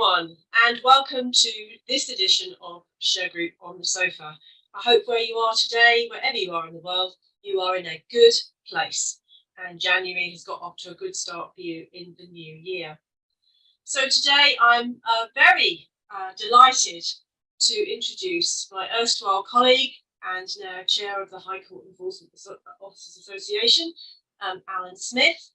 everyone, and welcome to this edition of Shergroup on the Sofa. I hope where you are today, wherever you are in the world, you are in a good place, and January has got off to a good start for you in the new year. So today I'm very delighted to introduce my erstwhile colleague and now chair of the High Court Enforcement Officers Association, Alan Smith,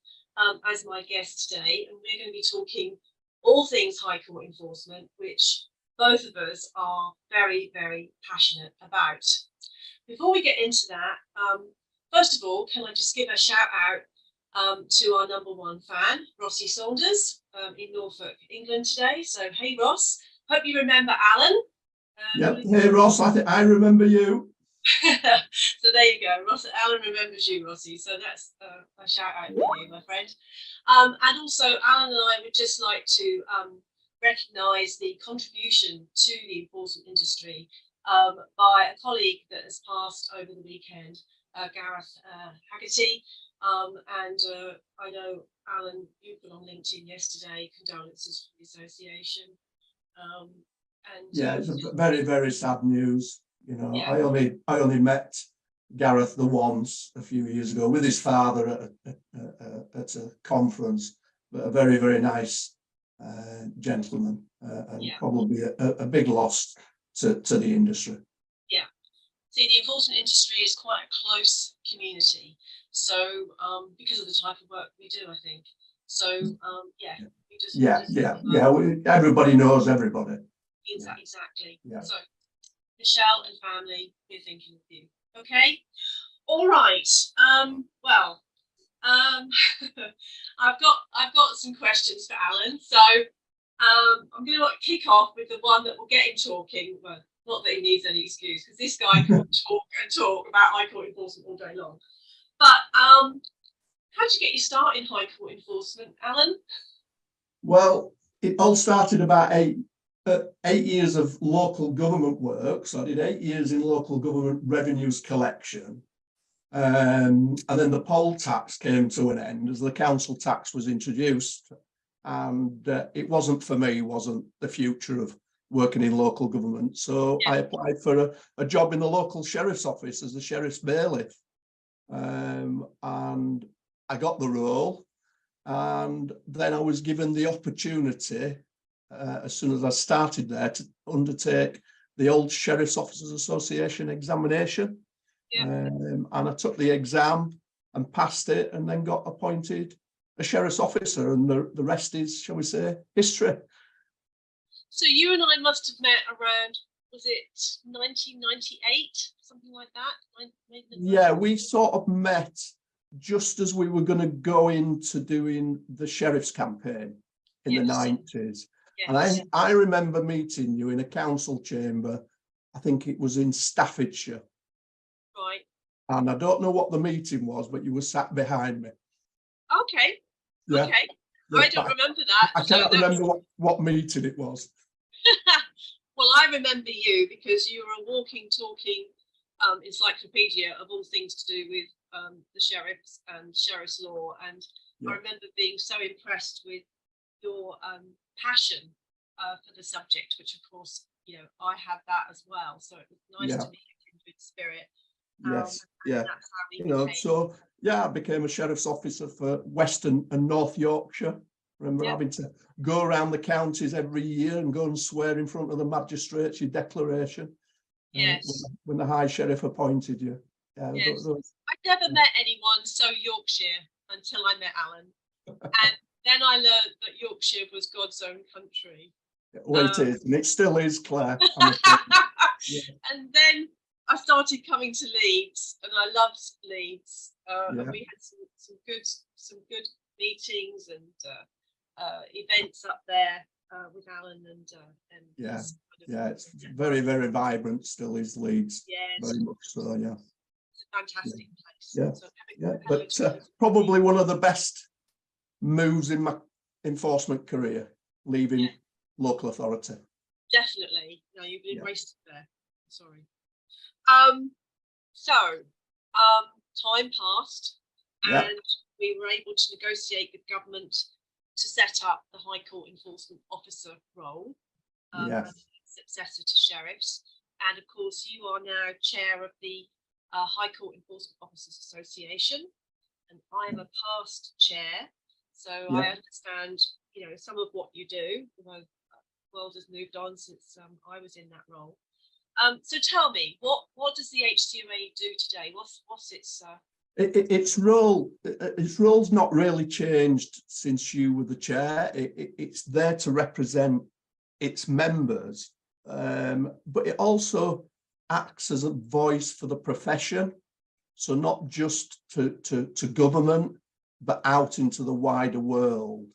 as my guest today, and we're going to be talking all things High Court enforcement, which both of us are very, very passionate about. Before we get into that, first of all, can I just give a shout out to our number one fan, Rossi Saunders, in Norfolk, England today. So, hey Ross, hope you remember Alan. Yep. Hey Ross, I remember you. So there you go, Alan remembers you, Rossi, so that's a shout out for you, my friend. And also Alan and I would just like to recognise the contribution to the enforcement industry by a colleague that has passed over the weekend, Gareth Haggerty, and I know Alan, you put on LinkedIn yesterday condolences for the association. Yeah, it's a very, very sad news. You know, yeah. I only met Gareth the once a few years ago with his father at a conference, but a very, very nice gentleman, and probably a big loss to the industry. Yeah. See, the enforcement industry is quite a close community. So because of the type of work we do, I think. So everybody knows everybody. Exactly. Yeah. So Michelle and family, we're thinking of you. Okay. All right. Well, I've got some questions for Alan. So I'm going to kick off with the one that will get him talking. Well, not that he needs any excuse, because this guy can talk about High Court enforcement all day long. But how did you get your start in High Court enforcement, Alan? Well, it all started about 8 years of local government work. So I did 8 years in local government revenues collection. And then the poll tax came to an end as the council tax was introduced. And it wasn't for me, wasn't the future of working in local government. So I applied for a job in the local sheriff's office as a sheriff's bailiff. And I got the role. And then I was given the opportunity as soon as I started there to undertake the Old Sheriff's Officers Association examination. And I took the exam and passed it and then got appointed a sheriff's officer, and the rest is, shall we say, history. So you and I must have met around, was it 1998, something like that? Yeah, we sort of met just as we were going to go into doing the sheriff's campaign in the 90s. Yes. And I remember meeting you in a council chamber. I think it was in Staffordshire. Right. And I don't know what the meeting was, but you were sat behind me. Okay. Yeah. Okay. Yeah, I don't remember that. I can't remember what meeting it was. Well, I remember you because you were a walking, talking encyclopedia of all things to do with the sheriffs and sheriff's law. And I remember being so impressed with your passion for the subject, which of course, you know, I had that as well. So it was nice to meet a kindred spirit. Yes, you know, so I became a sheriff's officer for Western and North Yorkshire. Remember having to go around the counties every year and go and swear in front of the magistrates your declaration. Yes. When the High Sheriff appointed you. Yes. I'd never met anyone so Yorkshire until I met Alan. And then I learned that Yorkshire was God's own country. Well, it is, and it still is, Claire. And then I started coming to Leeds, and I loved Leeds. And we had some good meetings and events up there with Alan it's very, very vibrant. Still is Leeds. Yes, very much so. Yeah, it's a fantastic place. So but probably one of the best moves in my enforcement career, leaving local authority. Definitely. No, you've embraced it there. Sorry. Time passed, and we were able to negotiate with government to set up the High Court Enforcement Officer role, Yes. as successor to sheriffs. And of course, you are now chair of the High Court Enforcement Officers Association, and I am a past chair. So I understand, some of what you do, although the world has moved on since I was in that role. So tell me, what does the HCOA do today? What's its its role's not really changed since you were the chair. It's there to represent its members, but it also acts as a voice for the profession. So not just to government, but out into the wider world,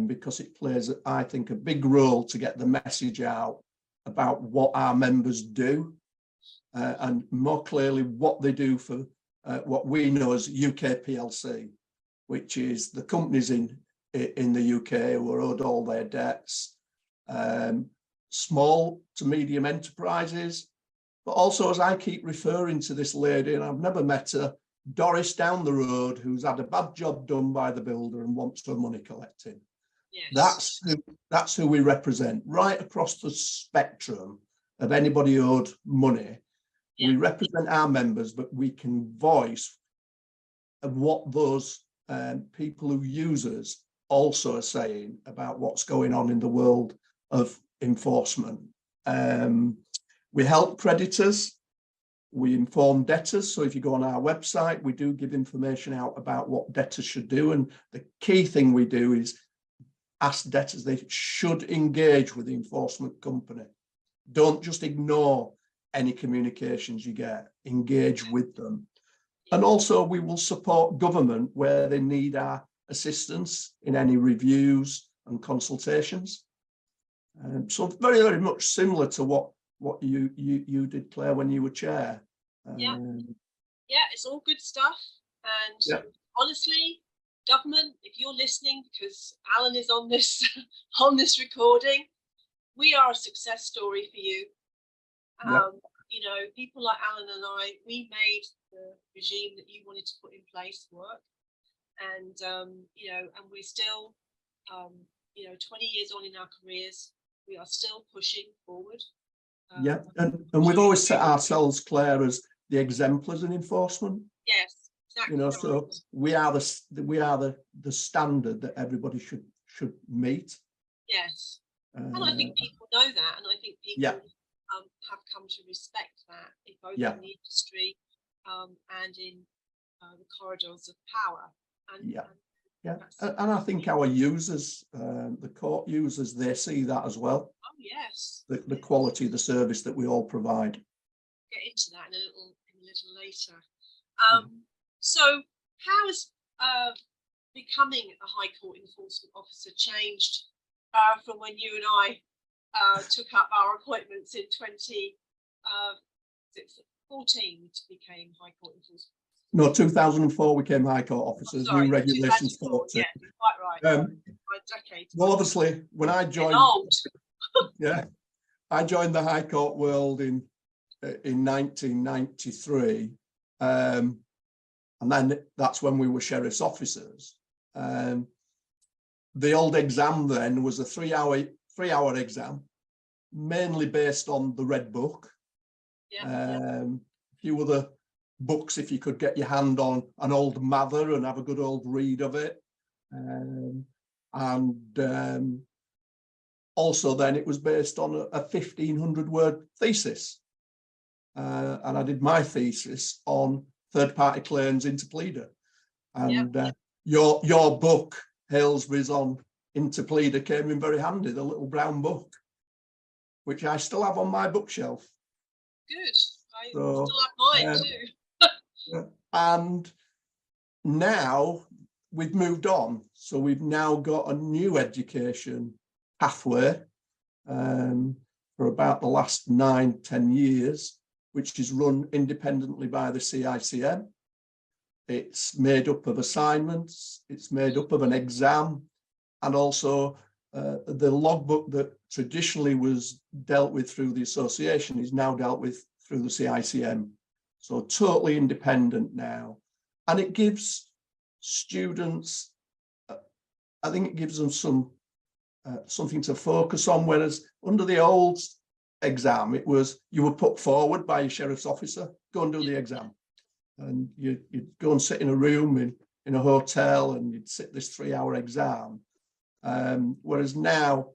because it plays, I think, a big role to get the message out about what our members do, and more clearly what they do for what we know as UK PLC, which is the companies in the UK who are owed all their debts, small to medium enterprises, but also, as I keep referring to this lady, and I've never met her, Doris down the road, who's had a bad job done by the builder and wants her money collecting. Yes. That's who we represent, right across the spectrum of anybody owed money. Yeah. We represent our members, but we can voice what those people who use us also are saying about what's going on in the world of enforcement. We help creditors, we inform debtors. So if you go on our website, we do give information out about what debtors should do. And the key thing we do is ask debtors they should engage with the enforcement company. Don't just ignore any communications you get, engage with them. And also we will support government where they need our assistance in any reviews and consultations. So very, very much similar to what you did, Claire, when you were chair. Yeah, it's all good stuff. And honestly, government, if you're listening, because Alan is on this on this recording, we are a success story for you. People like Alan and I, we made the regime that you wanted to put in place work, and and we're still 20 years on in our careers, we are still pushing forward. And we've always set ourselves, Claire, as the exemplars in enforcement. Yes, exactly. So we are the standard that everybody should meet. Yes, and I think people know that, and I think people have come to respect that in both in the industry and in the corridors of power. And I think our users, the court users, they see that as well. Oh yes. The quality of the service that we all provide. Get into that in a little later. So how has becoming a High Court Enforcement Officer changed from when you and I took up our appointments in 2014 to became High Court Enforcement? No, 2004 we became High Court officers. New regulations 14. Yeah, quite right. Well, obviously, when I joined, I joined the High Court world in 1993, and then that's when we were sheriff's officers. The old exam then was a three-hour exam, mainly based on the Red Book. A few other books if you could get your hand on an old Mather and have a good old read of it. Also then it was based on a 1,500-word thesis. And I did my thesis on third-party claims interpleader. And your book, Halesbury's on interpleader, came in very handy, the little brown book, which I still have on my bookshelf. Good. I still have mine too. And now we've moved on. So we've now got a new education pathway for about the last 9-10 years, which is run independently by the CICM. It's made up of assignments, it's made up of an exam, and also the logbook that traditionally was dealt with through the association is now dealt with through the CICM. So totally independent now. And it gives students I think it gives them something to focus on. Whereas under the old exam, it was you were put forward by your sheriff's officer, go and do the exam, and you'd go and sit in a room in a hotel, and you'd sit this 3-hour exam. Whereas now,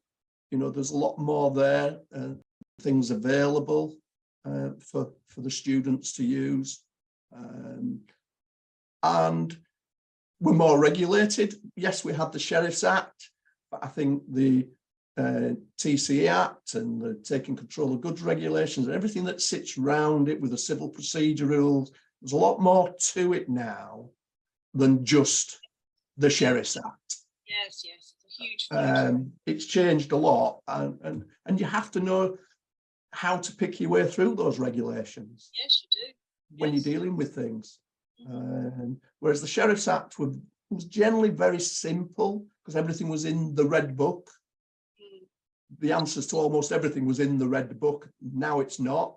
there's a lot more there, things available for the students to use, and we're more regulated. Yes, we had the Sheriff's Act, but I think the TCE Act and the Taking Control of Goods regulations and everything that sits around it with the civil procedure rules, there's a lot more to it now than just the Sheriff's Act. Yes, it's a huge it's changed a lot, and you have to know how to pick your way through those regulations. Yes, you do. When you're dealing with things. Whereas the Sheriff's Act was generally very simple because everything was in the Red Book. The answers to almost everything was in the Red Book. Now it's not.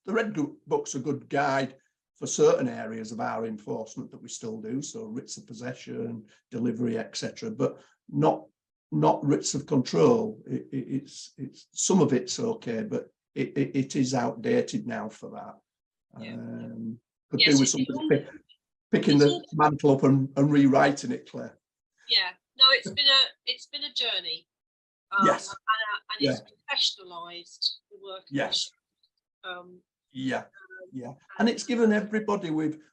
The Red Book's a good guide for certain areas of our enforcement that we still do, so writs of possession, delivery, etc., but not writs of control. It's some of it's okay, but it is outdated now for that. Could do with somebody picking the mantle up and rewriting it, Claire. Yeah, no, it's been a journey. Yes, and it's professionalised the work. Yes. And it's given everybody,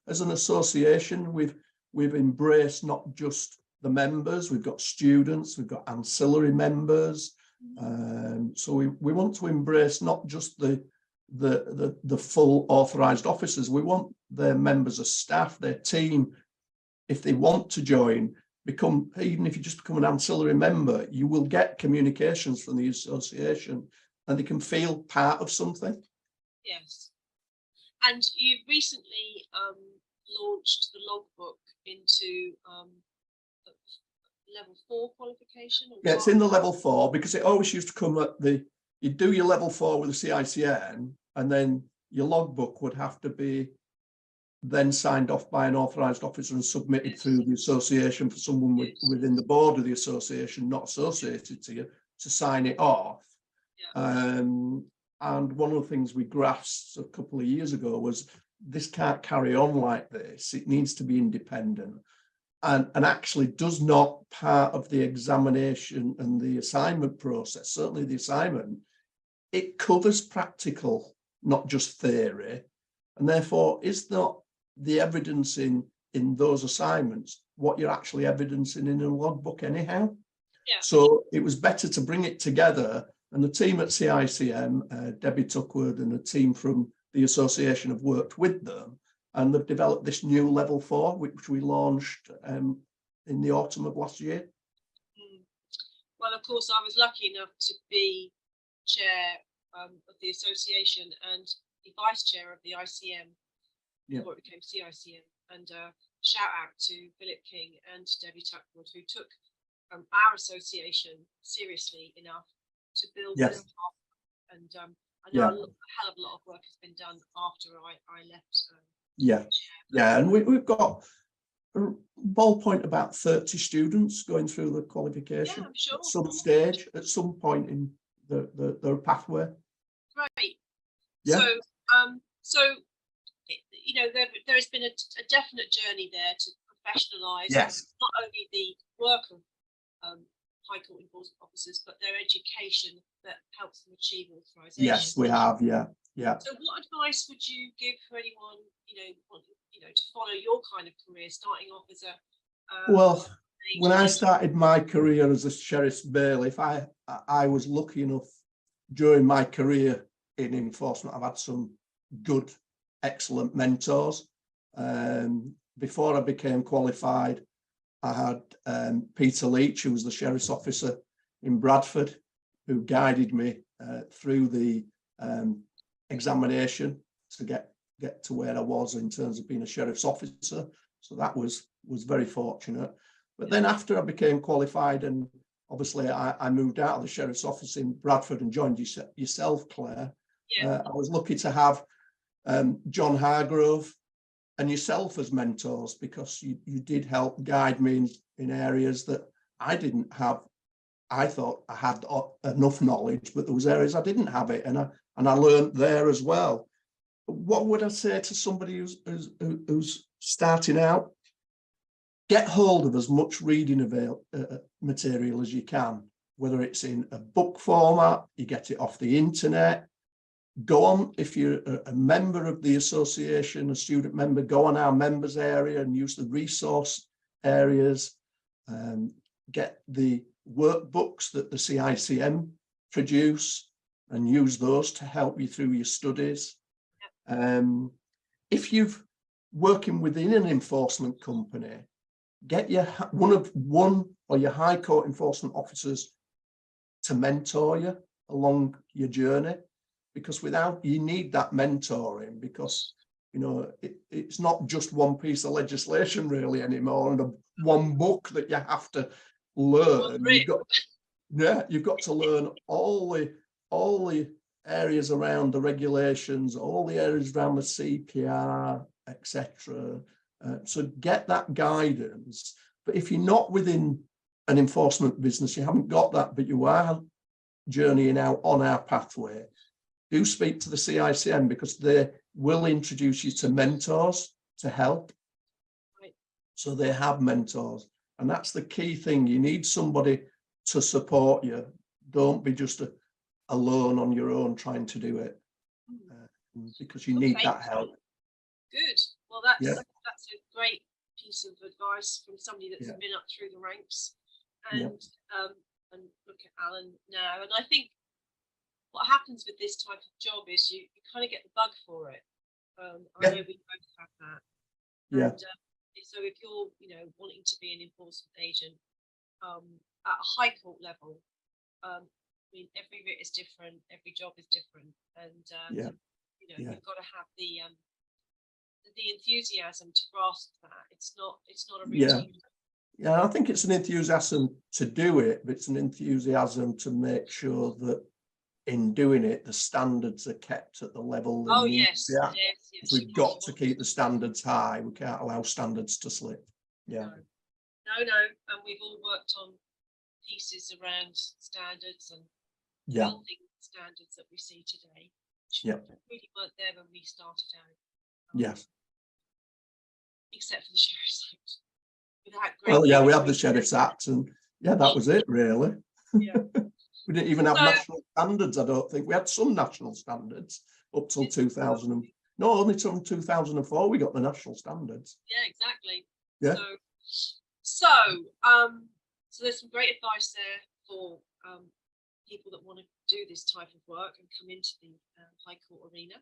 as an association, we've embraced not just the members, we've got students, we've got ancillary members. So we want to embrace not just the full authorised officers. We want their members of staff, their team, if they want to join, even if you just become an ancillary member, you will get communications from the association and they can feel part of something. Yes. And you've recently launched the logbook into level 4 qualification? Yeah, it's in the level 4 because it always used to come at you do your level 4 with the CICN, and then your logbook would have to be then signed off by an authorised officer and submitted through the association for someone within the board of the association, not associated to you, to sign it off. And one of the things we grasped a couple of years ago was this can't carry on like this. It needs to be independent. And actually does not part of the examination and the assignment process, certainly the assignment, it covers practical, not just theory, and therefore is not the evidence in those assignments what you're actually evidencing in a logbook anyhow. So it was better to bring it together, and the team at CICM, Debbie Tuckwood and a team from the association have worked with them, and they've developed this new level 4, which we launched in the autumn of last year. Well, of course, I was lucky enough to be chair of the association and the vice chair of the ICM, before it became CICM. And shout out to Philip King and Debbie Tuckwood, who took our association seriously enough to build this up. And I know a hell of a lot of work has been done after I left. And we've got a ballpoint about 30 students going through the qualification at some stage, at some point in their pathway. Right. So there has been a definite journey there to professionalise not only the work of High Court enforcement officers, but their education that helps them achieve authorisation. Yes, we have. So, what advice would you give for anyone, to follow your kind of career, starting off as a? Well, when I started my career as a sheriff's bailiff, I was lucky enough during my career in enforcement. I've had some good, excellent mentors. Before I became qualified, I had Peter Leach, who was the sheriff's officer in Bradford, who guided me through the examination to get to where I was in terms of being a sheriff's officer. So that was very fortunate. But then after I became qualified, and obviously I moved out of the sheriff's office in Bradford and joined yourself, Claire. I was lucky to have John Hargrove and yourself as mentors, because you did help guide me in areas that I thought I had enough knowledge, but there was areas I didn't have it, and I learned there as well. What would I say to somebody who's starting out? Get hold of as much reading material as you can, whether it's in a book format, you get it off the internet. Go on, if you're a member of the association, a student member, go on our members area and use the resource areas. Get the workbooks that the CICM produce and use those to help you through your studies. If you're working within an enforcement company, get your one or your High Court enforcement officers to mentor you along your journey, because you need that mentoring, because it's not just one piece of legislation really anymore, and one book that you have to learn. You've got to learn all the areas around the regulations, all the areas around the CPR, etc. So get that guidance. But if you're not within an enforcement business, you haven't got that, but you are journeying out on our pathway, do speak to the CICM, because they will introduce you to mentors to help. Right. So they have mentors, and that's the key thing. You need somebody to support you. Don't be just alone on your own trying to do it, because you need that help. Good. Well, that's a great piece of advice from somebody that's been up through the ranks, and look at Alan now. And I think what happens with this type of job is you kind of get the bug for it. I know we both have that. Yeah. And, so if you're, wanting to be an enforcement agent at a high court level, every writ is different, every job is different, and you've got to have the enthusiasm to grasp that. It's not a routine. Yeah, I think it's an enthusiasm to do it, but it's an enthusiasm to make sure that in doing it, the standards are kept at the level they need to be at. Yes. We've got to keep the standards high. We can't allow standards to slip. Yeah. No. And we've all worked on pieces around standards and building standards that we see today, which really weren't there when we started out. Yes. Except for the Sheriff's Act. We had the Sheriff's Act, and that was it really. Yeah. We didn't even have national standards, I don't think. We had some national standards up till 2000. No, only till 2004 we got the national standards. Yeah, exactly. Yeah. So there's some great advice there for people that want to do this type of work and come into the High Court arena.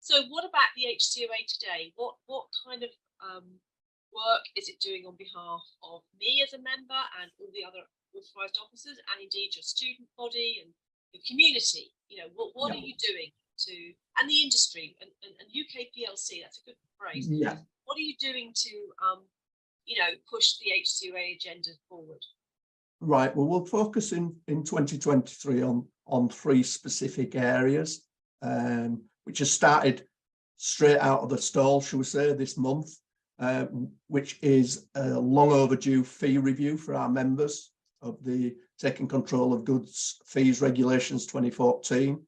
So what about the HCOA today? What kind of work is it doing on behalf of me as a member and all the other authorised officers, and indeed your student body and your community? What are you doing and the industry and UK PLC? That's a good phrase. Yeah. What are you doing to push the HCOA agenda forward? Right. Well, we'll focus in 2023 on three specific areas, which has started straight out of the stall, shall we say, this month, which is a long overdue fee review for our members of the Taking Control of Goods Fees Regulations 2014.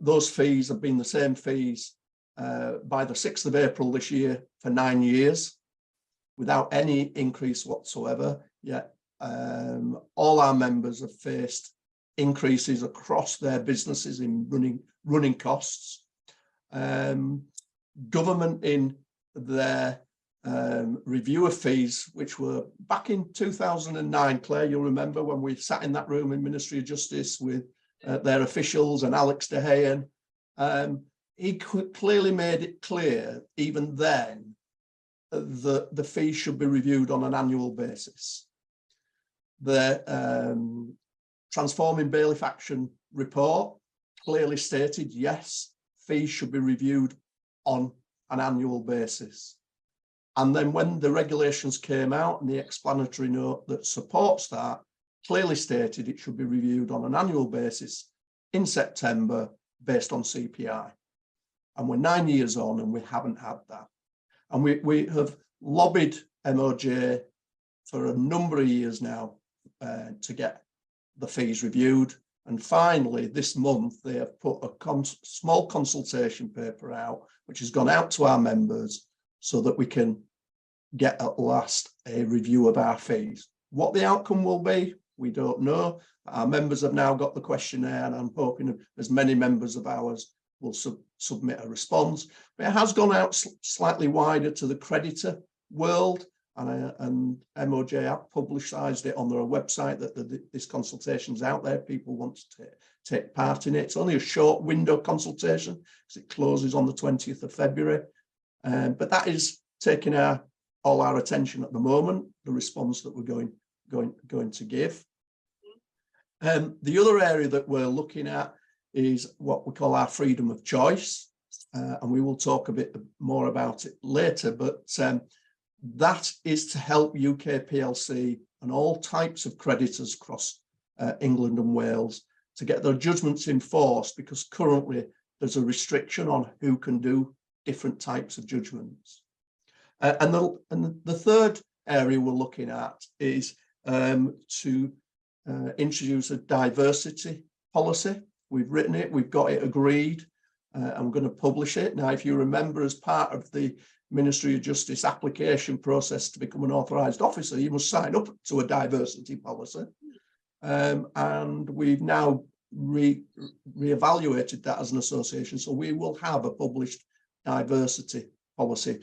Those fees have been the same fees by the 6th of April this year for 9 years, without any increase whatsoever. Yet all our members have faced increases across their businesses in running costs. Government in their review of fees, which were back in 2009, Claire, you'll remember when we sat in that room in Ministry of Justice with their officials and Alex DeHayen, he clearly made it clear even then that the fees should be reviewed on an annual basis. The Transforming Bailiff Action report clearly stated, yes, fees should be reviewed on an annual basis. And then when the regulations came out and the explanatory note that supports that clearly stated it should be reviewed on an annual basis in September based on CPI. And we're 9 years on and we haven't had that. And we have lobbied MOJ for a number of years now to get the fees reviewed. And finally, this month, they have put a small consultation paper out, which has gone out to our members so that we can get at last a review of our fees. What the outcome will be, we don't know. Our members have now got the questionnaire, and I'm hoping as many members of ours will submit a response. But it has gone out slightly wider to the creditor world, and MOJ have publicised it on their website that this consultation's out there. People want to take part in it. It's only a short window consultation because it closes on the 20th of February. But that is taking all our attention at the moment, the response that we're going to give. The other area that we're looking at is what we call our freedom of choice. And we will talk a bit more about it later, but that is to help UK PLC and all types of creditors across England and Wales to get their judgments enforced, because currently there's a restriction on who can do different types of judgments. And the third area we're looking at is to introduce a diversity policy. We've written it, we've got it agreed, and we're going to publish it. Now, if you remember, as part of the Ministry of Justice application process to become an authorised officer, you must sign up to a diversity policy. And we've now re-evaluated that as an association. So we will have a published diversity policy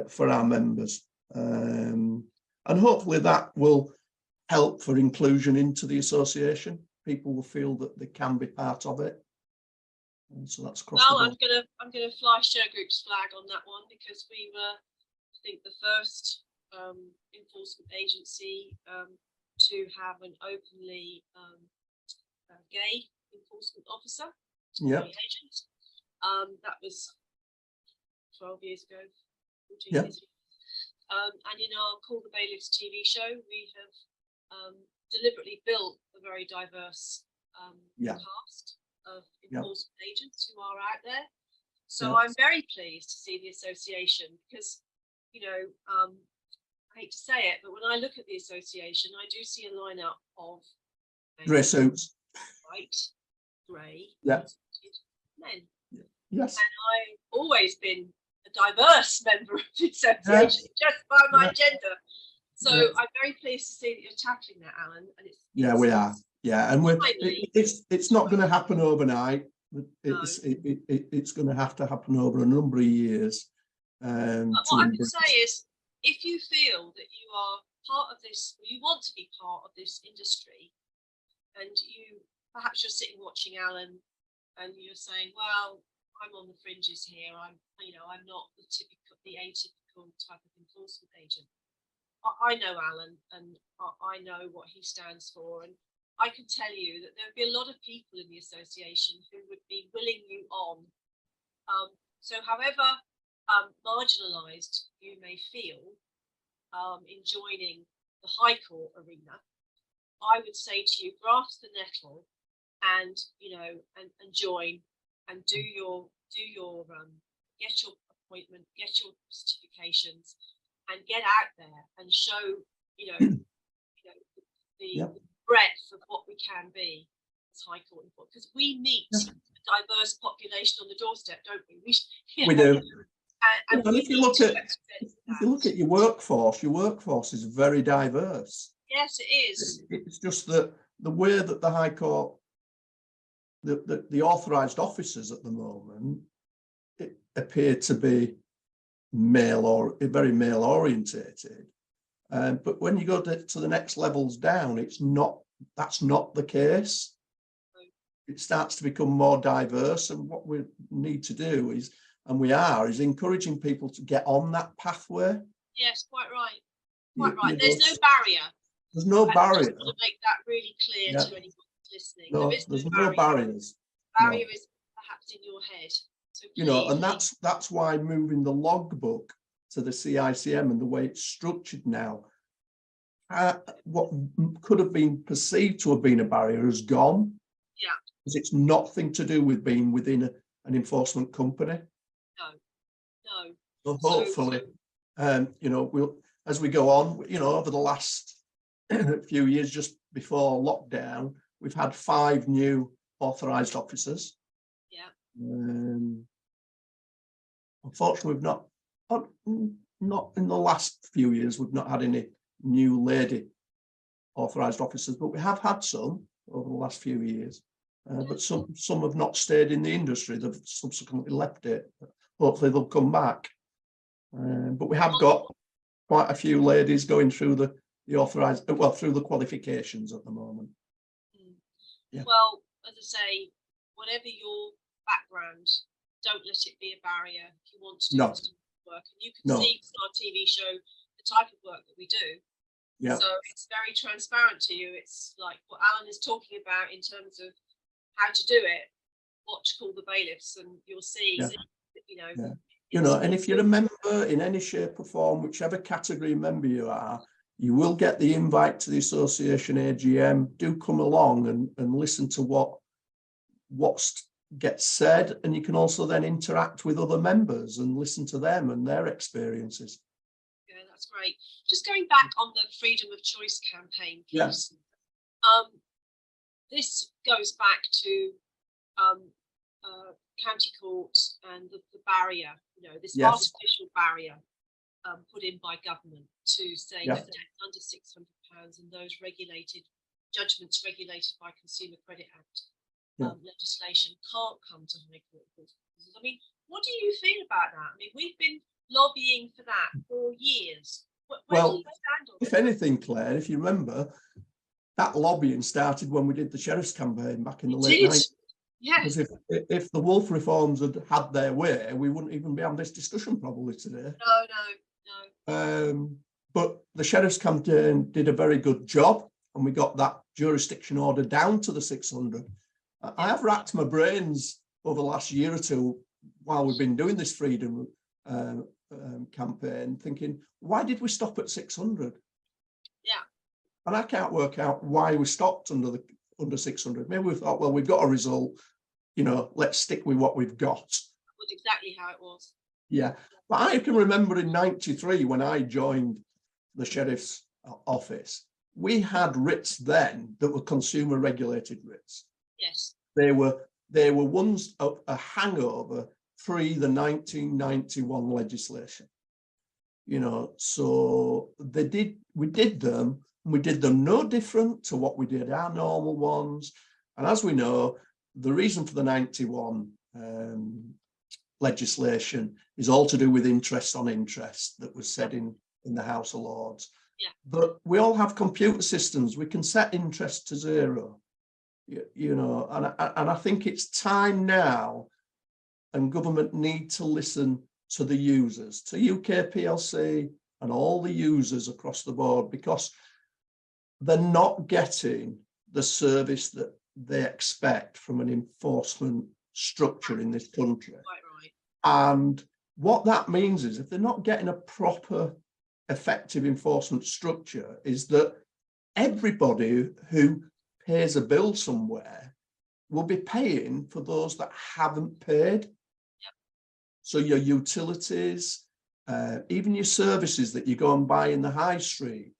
for our members. And hopefully that will help for inclusion into the association. People will feel that they can be part of it. And so that's across the board. I'm gonna fly Shergroup's flag on that one, because we were, I think, the first enforcement agency to have an openly gay enforcement officer. Yeah. Agent. That was 12 years ago, 14 Yeah. years ago. And in our Call the Bailiffs TV show, we have deliberately built a very diverse cast of enforcement agents who are out there. So I'm very pleased to see the association, because, you know, I hate to say it, but when I look at the association, I do see a lineup of grey suits, white, grey, men. Yes. And I've always been a diverse member of the association just by my gender. So I'm very pleased to see that you're tackling that, Alan. And we are. Yeah, and it's not going to happen overnight. It's going to have to happen over a number of years. But what I can say is, if you feel that you are part of this, or you want to be part of this industry, and perhaps you're sitting watching Alan, and you're saying, "Well, I'm on the fringes here. I'm not the atypical type of enforcement agent." I know Alan, and I know what he stands for, and I can tell you that there would be a lot of people in the association who would be willing you on. So however marginalised you may feel in joining the High Court arena, I would say to you, grasp the nettle and join and do your get your appointment, get your certifications, and get out there and show the breadth of what we can be as High Court, because we meet a diverse population on the doorstep, don't we? We do. And if you look at your workforce is very diverse. Yes, it is. It's just that the way that the High Court, the authorised officers at the moment, it appear to be very male orientated. But when you go to the next levels down, that's not the case. It starts to become more diverse, and what we need to do is encouraging people to get on that pathway. Yes, quite right. Quite right. There's no barrier. There's no barrier. Just to make that really clear to anyone who's listening. No, there's no barriers. Barrier is perhaps in your head. So please, and that's why moving the logbook to the CICM and the way it's structured now, what could have been perceived to have been a barrier has gone. Yeah. Because it's nothing to do with being within an enforcement company. No. So hopefully, as we go on, you know, over the last few years, just before lockdown, we've had 5 new authorised officers. Yeah. Unfortunately, we've not in the last few years, we've not had any new lady authorised officers, but we have had some over the last few years. But some have not stayed in the industry. They've subsequently left it. Hopefully they'll come back. But we have got quite a few ladies going through the authorised, well, through the qualifications at the moment. Yeah. Well, as I say, whatever your background, don't let it be a barrier if you want to do this work. And you can see from our TV show the type of work that we do. Yeah. So it's very transparent to you. It's like what Alan is talking about in terms of how to do it. Watch Call the Bailiffs, and you'll see. You know. Yeah. You know, and if you're a member in any shape or form, whichever category member you are, you will get the invite to the association AGM. Do come along and listen to what gets said, and you can also then interact with other members and listen to them and their experiences. Yeah, that's great. Just going back on the freedom of choice campaign piece. Yeah. This goes back to county court and the barrier, you know, this artificial barrier put in by government to say that under £600 and those regulated judgments regulated by Consumer Credit Act legislation can't come to High Court. I mean, what do you feel about that? I mean, we've been lobbying for that for years. Where do you stand on if anything, Claire, if you remember, that lobbying started when we did the sheriff's campaign back in the late 90s. Yes. Because if the wolf reforms had their way, we wouldn't even be having this discussion probably today. No. But the sheriff's campaign did a very good job, and we got that jurisdiction order down to the 600. I have racked my brains over the last year or two while we've been doing this freedom campaign, thinking, why did we stop at 600? Yeah. And I can't work out why we stopped under 600. Maybe we thought, well, we've got a result, you know, let's stick with what we've got. That was exactly how it was. Yeah. But I can remember in 93 when I joined the sheriff's office, we had writs then that were consumer regulated writs. Yes. They were ones of a hangover pre the 1991 legislation. You know, so we did them no different to what we did our normal ones. And as we know, the reason for the 91 legislation is all to do with interest on interest that was said in the House of Lords. Yeah. But we all have computer systems. We can set interest to 0, you know, and I think it's time now, and government need to listen to the users, to UK PLC and all the users across the board, because they're not getting the service that they expect from an enforcement structure in this country. Quite right. And what that means is if they're not getting a proper, effective enforcement structure, is that everybody who pays a bill somewhere will be paying for those that haven't paid. Yep. So your utilities, even your services that you go and buy in the high street,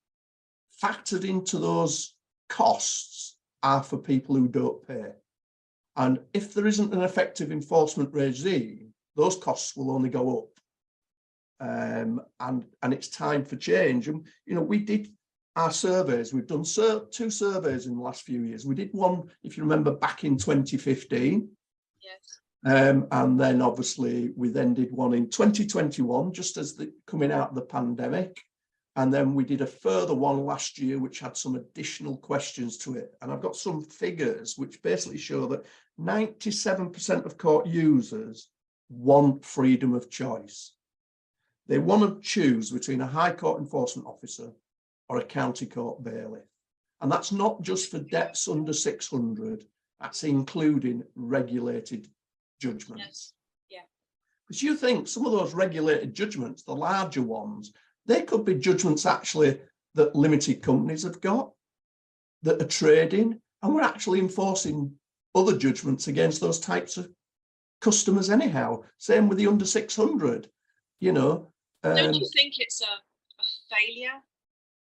factored into those costs are for people who don't pay. And if there isn't an effective enforcement regime, those costs will only go up. And it's time for change. And, you know, we did our surveys. We've done 2 surveys in the last few years. We did one, if you remember, back in 2015. Yes. And then obviously we then did one in 2021, just as coming out of the pandemic. And then we did a further one last year, which had some additional questions to it. And I've got some figures which basically show that 97% of court users want freedom of choice. They want to choose between a High Court enforcement officer or a county court bailiff. And that's not just for debts under 600, that's including regulated judgments. Yes. Yeah. Because you think some of those regulated judgments, the larger ones, they could be judgments actually that limited companies have got that are trading, and we're actually enforcing other judgments against those types of customers anyhow. Same with the under 600, you know. Don't you think it's a failure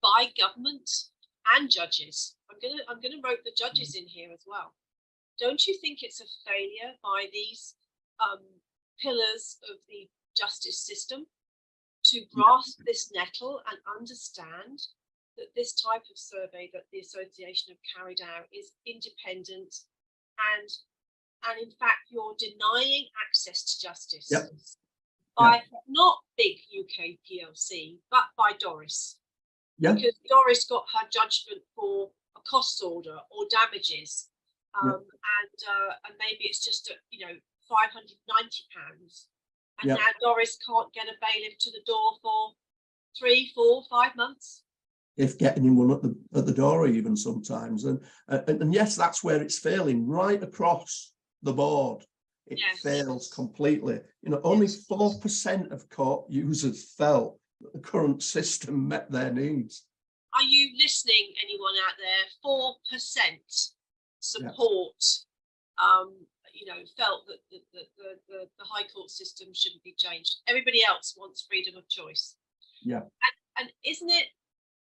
by government and judges. I'm gonna rope the judges in here as well. Don't you think it's a failure by these pillars of the justice system to grasp this nettle and understand that this type of survey that the association have carried out is independent and in fact you're denying access to justice by not big UK PLC but by Doris, because Doris got her judgment for a costs order or damages, and maybe it's just £590, and now Doris can't get a bailiff to the door for 3, 4, 5 months. If getting him one at the door even sometimes, and yes, that's where it's failing right across the board. It fails completely. Only 4% of court users felt that the current system met their needs. Are you listening, anyone out there? 4% support. Felt that the High Court system shouldn't be changed. Everybody else wants freedom of choice. Yeah. And isn't it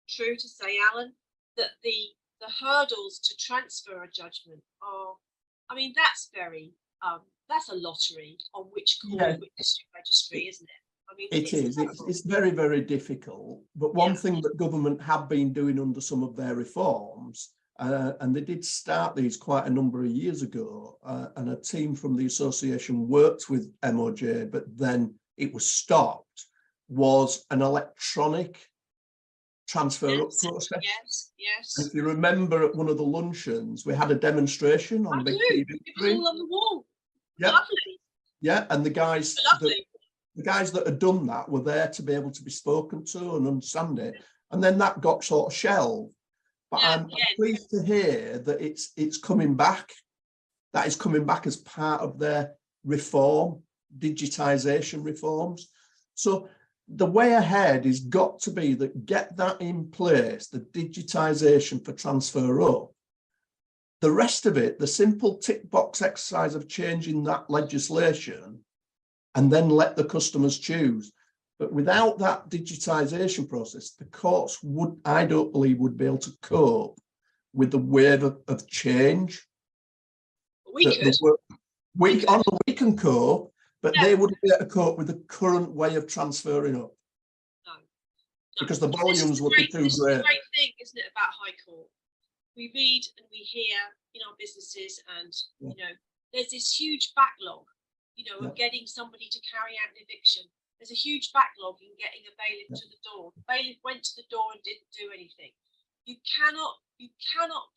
true to say, Alan, that the hurdles to transfer a judgment are, that's very that's a lottery on which court, which district registry, isn't it? It's very, very difficult. But one thing that government have been doing under some of their reforms, and they did start these quite a number of years ago, and a team from the association worked with MOJ, but then it was stopped, was an electronic transfer up process. Yes. And if you remember at one of the luncheons, we had a demonstration on big TV. It was all on the wall. Yeah. Lovely. Yeah, and the guys that had done that were there to be able to be spoken to and understand it. And then that got sort of shelved. But I'm pleased to hear that it's coming back. That is coming back as part of their reform, digitisation reforms. So the way ahead is got to be that get that in place, the digitisation for transfer up. The rest of it, the simple tick box exercise of changing that legislation and then let the customers choose. But without that digitisation process, the courts I don't believe would be able to cope with the wave of change. We can cope, but they wouldn't be able to cope with the current way of transferring up. No. Because the volumes would be too great. This is the great thing, isn't it, about High Court? We read and we hear in our businesses, and there's this huge backlog, of getting somebody to carry out an eviction. There's a huge backlog in getting a bailiff to the door. The bailiff went to the door and didn't do anything. You cannot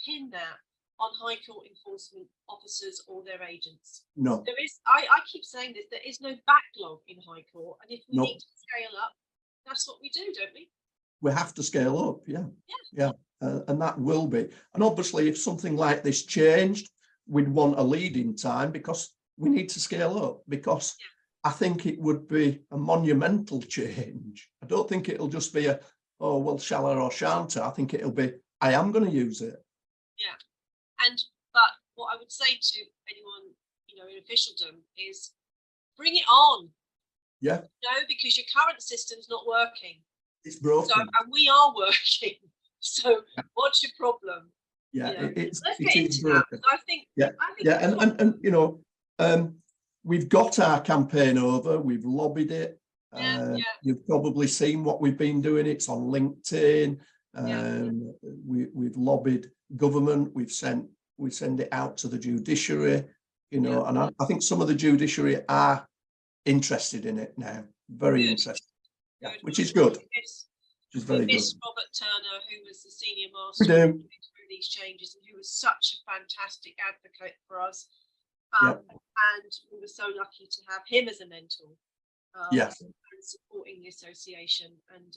pin that on High Court enforcement officers or their agents. No. There is. I keep saying this. There is no backlog in High Court, and if we need to scale up, that's what we do, don't we? We have to scale up. Yeah. And that will be. And obviously, if something like this changed, we'd want a lead-in time because we need to scale up. Because I think it would be a monumental change. I don't think it'll just be shall I or shan't I? I think it'll be, I am going to use it. Yeah. But what I would say to anyone, in officialdom is bring it on. Yeah. Because your current system's not working. It's broken. So, and we are working. So what's your problem? Yeah, let's get into that. I think. And we've got our campaign over. We've lobbied it. You've probably seen what we've been doing. It's on LinkedIn. We've lobbied government. We send it out to the judiciary. And I think some of the judiciary are interested in it now. Very interested. Yeah, which is good. Which is very good. Robert Turner, who was the senior master through these changes, and who was such a fantastic advocate for us. And we were so lucky to have him as a mentor. And supporting the association, and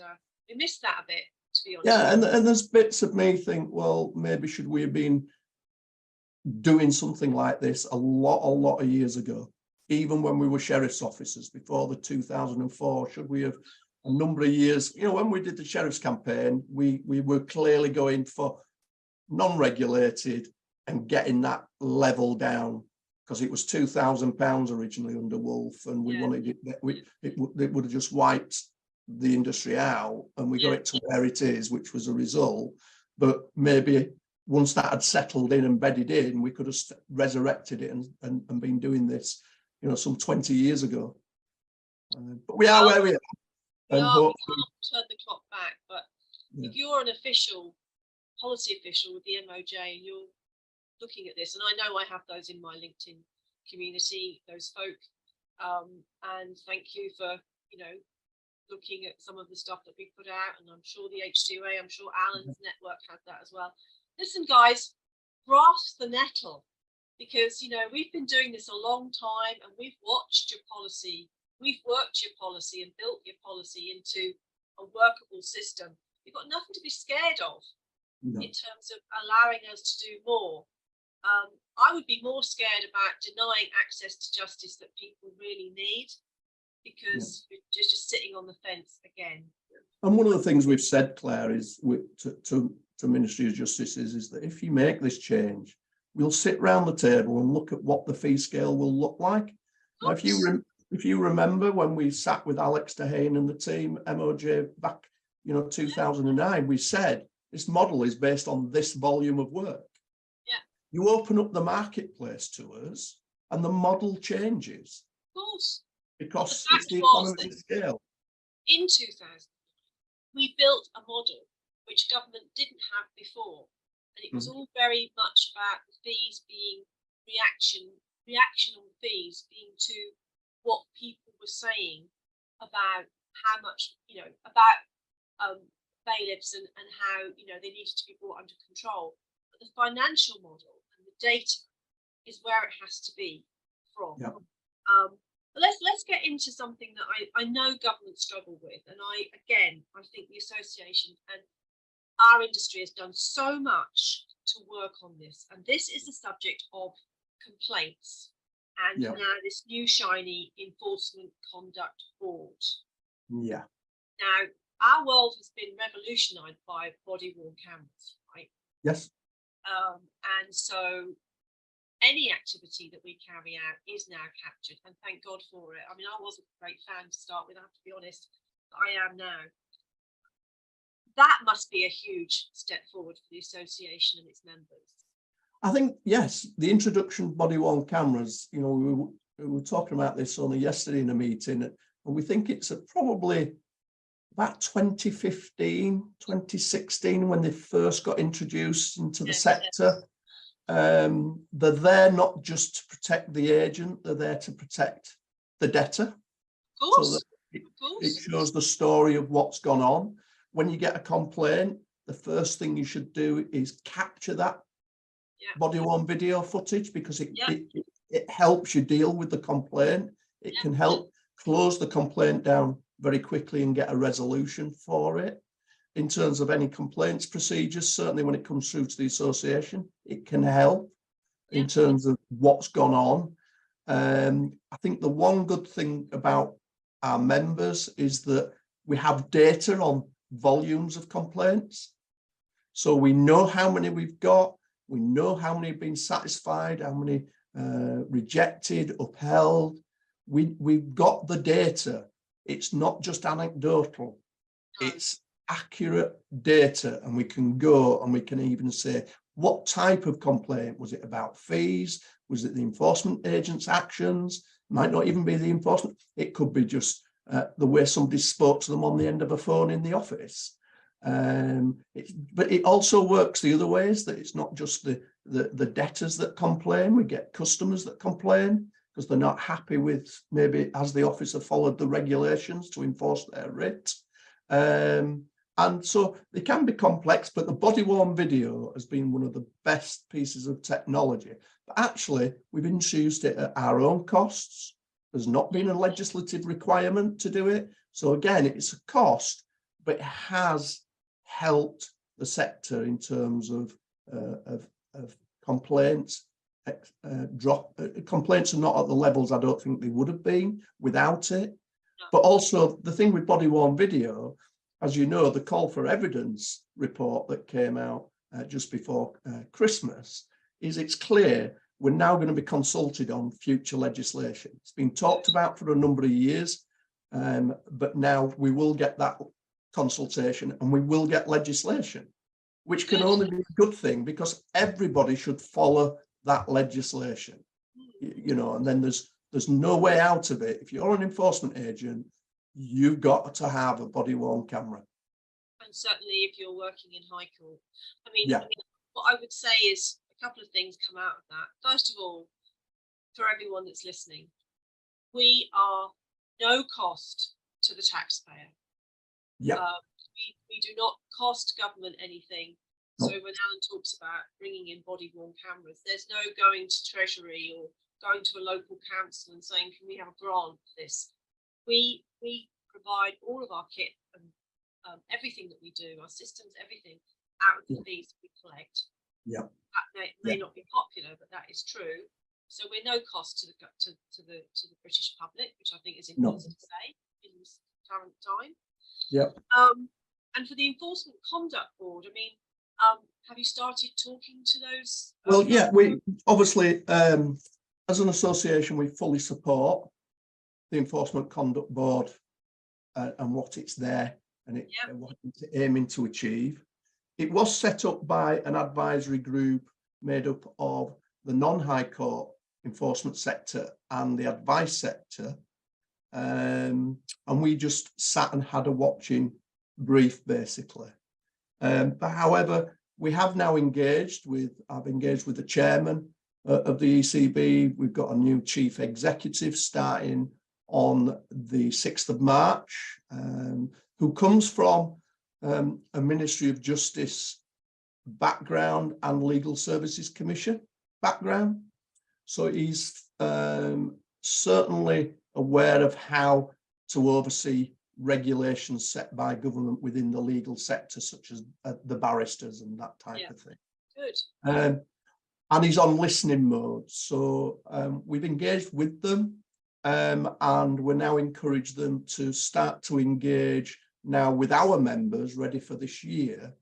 we missed that a bit, to be honest. Yeah, and there's bits of me think, well, maybe should we have been doing something like this a lot of years ago, even when we were sheriff's officers before the 2004. Should we have a number of years? When we did the sheriff's campaign, we were clearly going for non-regulated and getting that level down, because it was £2,000 originally under Wolf, and we wanted it would have just wiped the industry out and we got it to where it is, which was a result. But maybe once that had settled in and bedded in, we could have resurrected it and been doing this, some 20 years ago. But we are where we are. We and can't turn the clock back. But Yeah. if you're an policy official with the MOJ and you're looking at this, and I know I have those in my LinkedIn community, those folk, and thank you for, looking at some of the stuff that we put out, and I'm sure the H2A, I'm sure Alan's network had that as well. Listen, guys, grasp the nettle, because we've been doing this a long time, and we've watched your policy, we've worked your policy and built your policy into a workable system. You've got nothing to be scared of in terms of allowing us to do more. I would be more scared about denying access to justice that people really need, because we're just sitting on the fence again. And one of the things we've said, Claire, is to Ministry of Justice is that if you make this change, we'll sit round the table and look at what the fee scale will look like. Now, if you remember when we sat with Alex Dehane and the team, MOJ, back 2009, we said this model is based on this volume of work. Yeah. You open up the marketplace to us and the model changes. Of course. Because it's the economy of scale. In 2000, we built a model which government didn't have before, and it was all very much about the fees being reaction on fees being to what people were saying about how much, about bailiffs and how they needed to be brought under control. But the financial model and the data is where it has to be from. Yeah. Let's get into something that I know government struggle with, and I think the association and our industry has done so much to work on this, and this is the subject of complaints and now this new shiny enforcement conduct board. Yeah. Now, our world has been revolutionized by body-worn cameras, right? Yes. And so any activity that we carry out is now captured, and thank God for it. I mean, I wasn't a great fan to start with, I have to be honest, but I am now. That must be a huge step forward for the association and its members. I think, yes, the introduction of body-worn cameras, we were talking about this only yesterday in a meeting, and we think it's probably about 2015, 2016, when they first got introduced into the sector. They're there not just to protect the agent, they're there to protect the debtor. Of course. So it shows the story of what's gone on. When you get a complaint, the first thing you should do is capture that body-worn video footage, because it helps you deal with the complaint. It can help close the complaint down very quickly and get a resolution for it. In terms of any complaints procedures, certainly when it comes through to the association, it can help in terms of what's gone on. I think the one good thing about our members is that we have data on volumes of complaints. So we know how many we've got, we know how many have been satisfied, how many rejected, upheld. We've got the data. It's not just anecdotal, it's accurate data, and we can go and we can even say what type of complaint. Was it about fees? Was it the enforcement agent's actions? Might not even be the enforcement. It could be just the way somebody spoke to them on the end of a phone in the office. But it also works the other ways, that it's not just the debtors that complain. We get customers that complain because they're not happy with, maybe has the officer followed the regulations to enforce their writ. And so they can be complex, but the body-worn video has been one of the best pieces of technology. But actually, we've introduced it at our own costs. There's not been a legislative requirement to do it. So again, it's a cost, but it has helped the sector in terms of complaints. Complaints are not at the levels I don't think they would have been without it. But also the thing with body-worn video, as you know, the call for evidence report that came out just before Christmas, is it's clear we're now going to be consulted on future legislation. It's been talked about for a number of years. But now we will get that consultation and we will get legislation, which can only be a good thing because everybody should follow that legislation, you know, and then there's no way out of it. If you're an enforcement agent, you've got to have a body-worn camera. And certainly if you're working in High Court. I mean, what I would say is a couple of things come out of that. First of all, for everyone that's listening, we are no cost to the taxpayer. We do not cost government anything. So when Alan talks about bringing in body-worn cameras, there's no going to Treasury or going to a local council and saying, can we have a grant for this? We provide all of our kit and everything that we do, our systems, everything out of the fees we collect. That may not be popular, but that is true. So we're no cost to the British public, which I think is important to say in this current time. And for the Enforcement Conduct Board, I mean, have you started talking to those? Well, we obviously, as an association, we fully support the Enforcement Conduct Board and what it's there and what it's aiming to achieve. It was set up by an advisory group made up of the non-High Court enforcement sector and the advice sector. And we just sat and had a watching brief, basically. But however, we have now I've engaged with the chairman of the ECB. We've got a new chief executive starting on the 6th of March, who comes from a Ministry of Justice background and Legal Services Commission background. So he's certainly aware of how to oversee regulations set by government within the legal sector, such as the barristers and that type of thing. Good. And he's on listening mode. So we've engaged with them and we're now encourage them to start to engage now with our members ready for this year,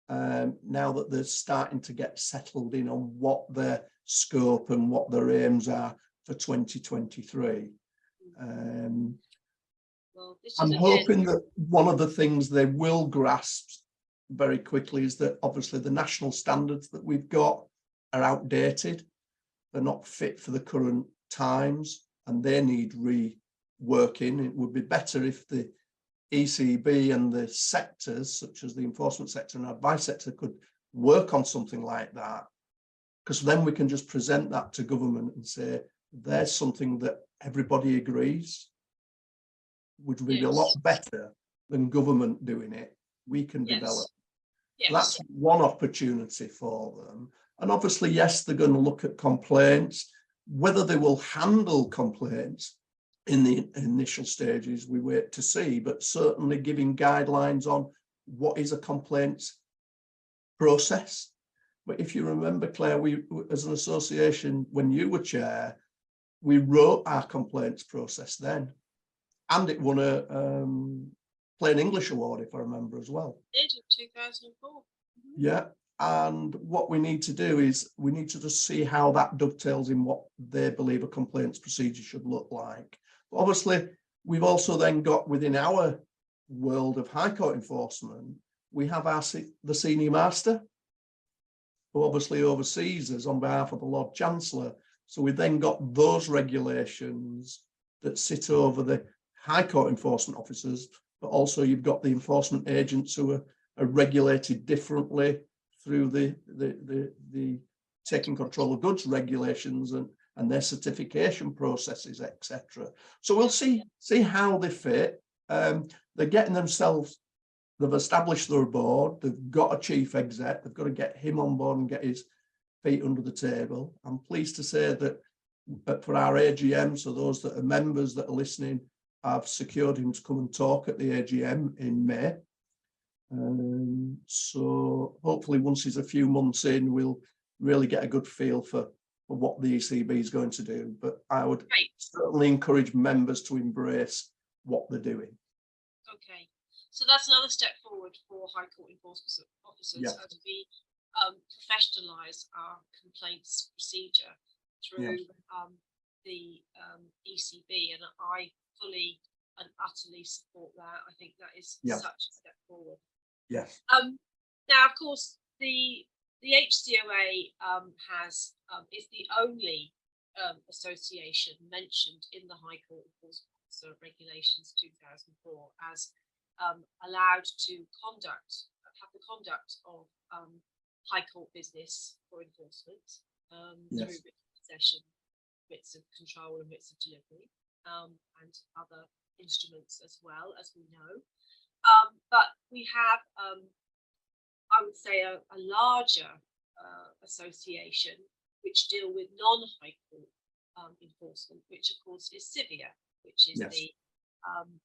now that they're starting to get settled in on what their scope and what their aims are for 2023. I'm hoping that one of the things they will grasp very quickly is that obviously the national standards that we've got are outdated. They're not fit for the current times and they need reworking. It would be better if the ECB and the sectors, such as the enforcement sector and advice sector, could work on something like that, because then we can just present that to government and say, there's something that everybody agrees would be a lot better than government doing it. We can develop. That's one opportunity for them. And obviously, yes, they're going to look at complaints. Whether they will handle complaints in the initial stages, we wait to see, but certainly giving guidelines on what is a complaints process. But if you remember, Claire, we, as an association, when you were chair, we wrote our complaints process then. And it won a Plain English Award, if I remember, as well. It did in 2004. Yeah, and what we need to do is we need to just see how that dovetails in what they believe a complaints procedure should look like. But obviously, we've also then got within our world of High Court enforcement, we have the Senior Master, who obviously oversees us on behalf of the Lord Chancellor. So we've then got those regulations that sit over the High Court enforcement officers, but also you've got the enforcement agents who are regulated differently through the taking control of goods regulations and their certification processes, etc. So we'll see how they fit. They're getting themselves, they've established their board, they've got a chief exec, they've got to get him on board and get his feet under the table. I'm pleased to say that for our AGM, so those that are members that are listening, I've secured him to come and talk at the AGM in May. So hopefully once he's a few months in, we'll really get a good feel for what the ECB is going to do. But I would certainly encourage members to embrace what they're doing. Okay, so that's another step forward for High Court enforcement officers as we professionalise our complaints procedure through the ECB, and I fully and utterly support that. I think that is Yeah. such a step forward. Yes. Now, of course, the HCOA is the only association mentioned in the High Court Enforcement Officer Regulations 2004 as allowed to have the conduct of High Court business for enforcement Yes. through writs of possession, writs of control, and writs of delivery, and other instruments as well, as we know. But we have, I would say, a larger association which deal with non-High Court enforcement, which of course is CIVIA, which is Yes. the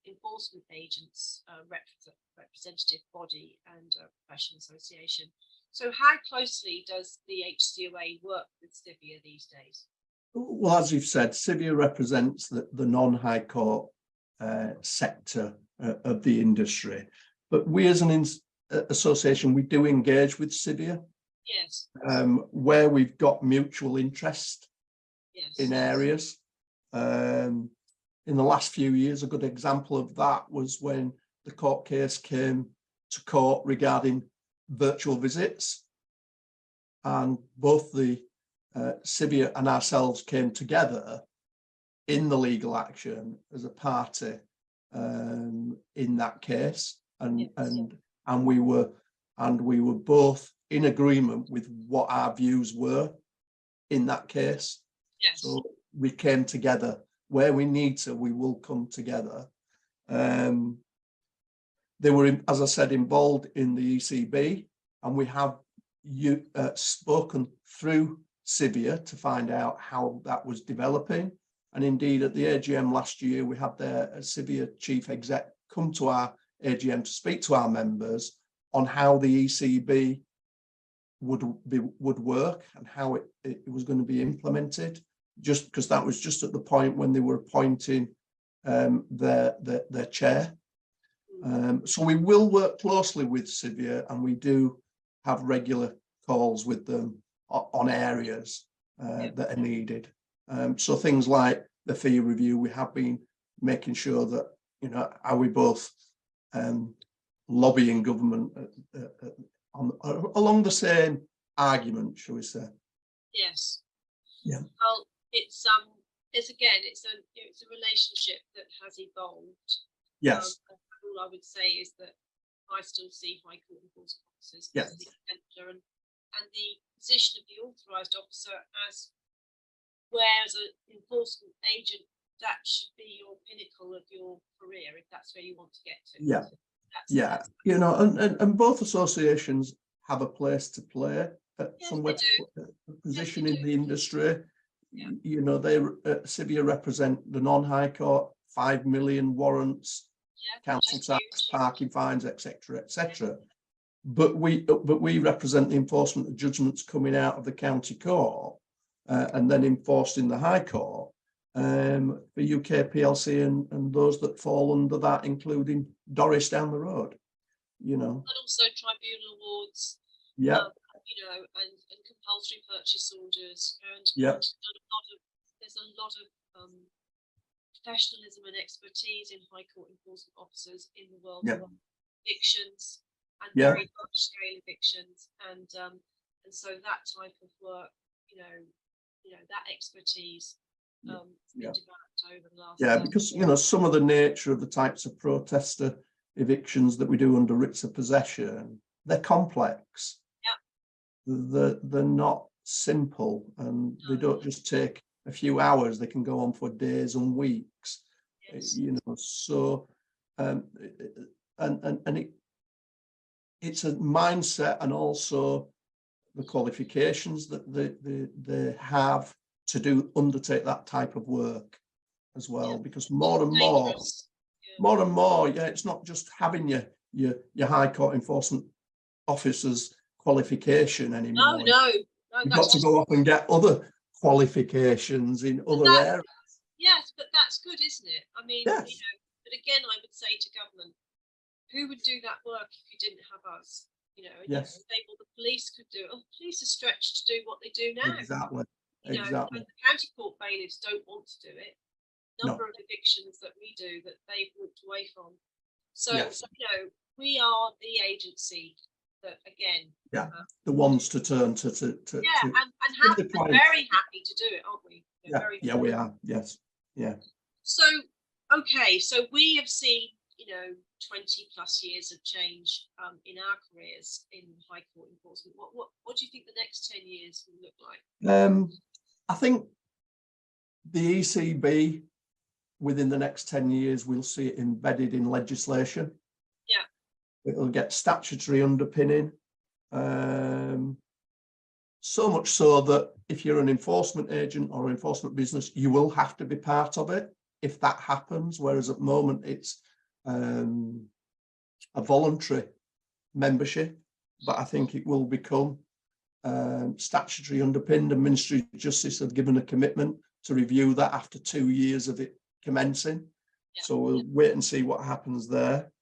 enforcement agents representative body and professional association. So how closely does the HCOA work with CIVIA these days? Well, as you've said, CIVIA represents the non-High Court sector of the industry. But we as an association, we do engage with CIVIA. Yes. Where we've got mutual interest. Yes. In areas. In the last few years, a good example of that was when the court case came to court regarding virtual visits, and both the CIVIA and ourselves came together in the legal action as a party in that case, and we were both in agreement with what our views were in that case. Yes. So we came together. Where we need to, we will come together. They were, as I said, involved in the ECB, and we have spoken through CIVIA to find out how that was developing. And indeed, at the AGM last year, we had their CIVIA chief exec come to our AGM to speak to our members on how the ECB would work and how it was going to be implemented. Just because that was just at the point when they were appointing their chair. So we will work closely with CIVIA, and we do have regular calls with them on areas that are needed. So things like the fee review, we have been making sure that, are we both lobbying government along the same argument, shall we say? Yes. Yeah. Well, it's a relationship that has evolved. Yes. All I would say is that I still see High Court enforcement officers Yes. as the exemplar, and the position of the authorised officer as an enforcement agent, that should be your pinnacle of your career if that's where you want to get to. Yeah. And both associations have a place to play, somewhere to position in the industry. Yeah. They CIVIA represent the non-High Court, 5 million warrants, council tax, parking fines, etc., etc. But we represent the enforcement of judgments coming out of the county court and then enforced in the High Court for UK PLC and those that fall under that, including Doris down the road. And also tribunal awards. Yeah. And compulsory purchase orders, and there's a lot of professionalism and expertise in High Court enforcement officers in the world of evictions and very large scale evictions, and so that type of work, that expertise has been developed over the last because some of the nature of the types of protester evictions that we do under writs of possession, they're complex. They're not simple, and they don't just take a few hours. They can go on for days and weeks. So it's a mindset, and also the qualifications that they have to undertake that type of work as well, because more and more, it's not just having your High Court enforcement officers qualification anymore. No, you've got to go off and get other qualifications in other areas. Yes, but that's good, isn't it? I mean, but again, I would say to government, who would do that work if you didn't have us? Yes. The police could do it. Oh, the police are stretched to do what they do now. Exactly. And the county court bailiffs don't want to do it. number of evictions that we do that they've walked away from. So, Yes. you know, we are the agency that, again, the ones to turn to and very happy to do it, aren't we? Yeah, we are. Yes. Yeah. So, okay, so we have seen, you know, 20 plus years of change in our careers in high court enforcement. What do you think the next 10 years will look like? I think the ECB within the next 10 years, we'll see it embedded in legislation. Yeah. It'll get statutory underpinning. So much so that if you're an enforcement agent or enforcement business, you will have to be part of it if that happens. Whereas at the moment, it's a voluntary membership, but I think it will become statutory underpinned, and Ministry of Justice have given a commitment to review that after 2 years of it commencing. Yeah. So we'll wait and see what happens there.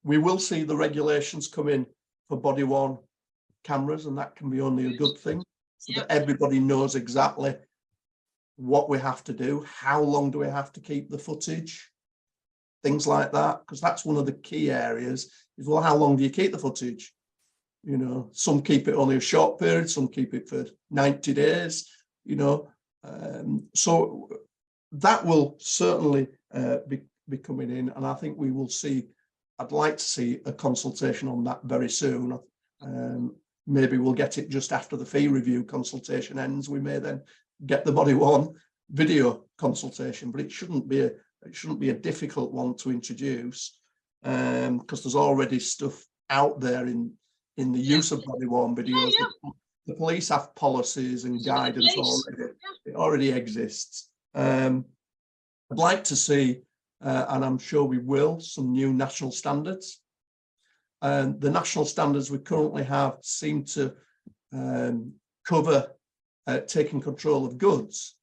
We will see the regulations come in for body worn cameras, and that can be only a good thing, so that everybody knows exactly what we have to do, how long do we have to keep the footage, things like that, because that's one of the key areas is, well, how long do you keep the footage? You know, some keep it only a short period, some keep it for 90 days, you know. So that will certainly be coming in, and I think we will see, I'd like to see a consultation on that very soon. Maybe we'll get it just after the fee review consultation ends. We may then get the body worn video consultation, but it shouldn't be a difficult one to introduce, because there's already stuff out there in the use of body worn videos. The police have policies and guidance already. It already exists. I'd like to see, and I'm sure we will, some new national standards. The national standards we currently have seem to cover taking control of goods,